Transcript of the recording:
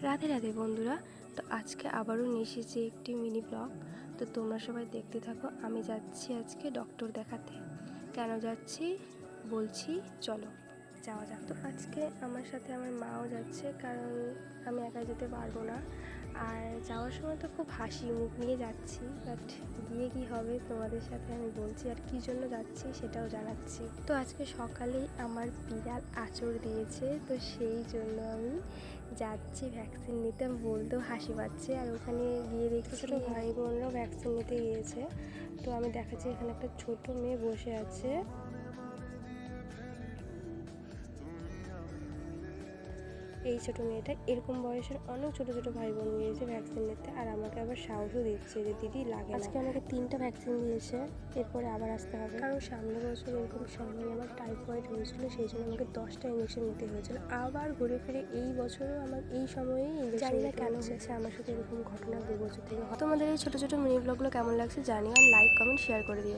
রাধে রাধে বন্ধুরা। তো আজকে আবারও নিয়ে এসেছি একটি মিনি ব্লগ। তো তোমরা সবাই দেখতে থাকো। আমি যাচ্ছি আজকে ডক্টর দেখাতে। কেন যাচ্ছি বলছি, চলো যাওয়া যাক। তো আজকে আমার সাথে আমার মাও যাচ্ছে, কারণ আমি একা যেতে পারবো না। আর যাওয়ার সময় তো খুব হাসি মুখ নিয়ে যাচ্ছি, বাট গিয়ে কী হবে তোমাদের সাথে আমি বলছি, আর কী জন্য যাচ্ছি সেটাও জানাচ্ছি। তো আজকে সকালেই আমার বিড়াল আঁচড় দিয়েছে, তো সেই জন্য আমি যাচ্ছি ভ্যাকসিন নিতে। আমি বলতেও হাসি পাচ্ছে। আর ওখানে গিয়ে দেখছি ছোটো ভাই বোনরাও ভ্যাকসিন নিতে গিয়েছে। তো আমি দেখাচ্ছি, এখানে একটা ছোট মেয়ে বসে আছে। এই ছোটো মেয়েটা, এরকম বয়সের অনেক ছোটো ছোটো ভাই বোন গিয়েছে ভ্যাকসিন নিতে, আর আমাকে আবার সাহসও দিচ্ছে যে দিদি লাগে না। আজকে আমাকে 3টা ভ্যাকসিন দিয়েছে, এরপরে আবার আসতে হবে। কারণ সামনের বছর এরকম সময় আমার টাইফয়েড হয়েছিল, সেই জন্য আমাকে 10টা ইঞ্জেকশন নিতে হয়েছিল। আবার ঘুরে ফিরে এই বছরও আমার এই সময়েই জানি না কেন হচ্ছে আমার সাথে এরকম ঘটনা 2 বছর থেকে। তোমাদের এই ছোটো ছোটো মিনি ব্লগগুলো কেমন লাগছে জানিও, আর লাইক কমেন্ট শেয়ার করে দিও।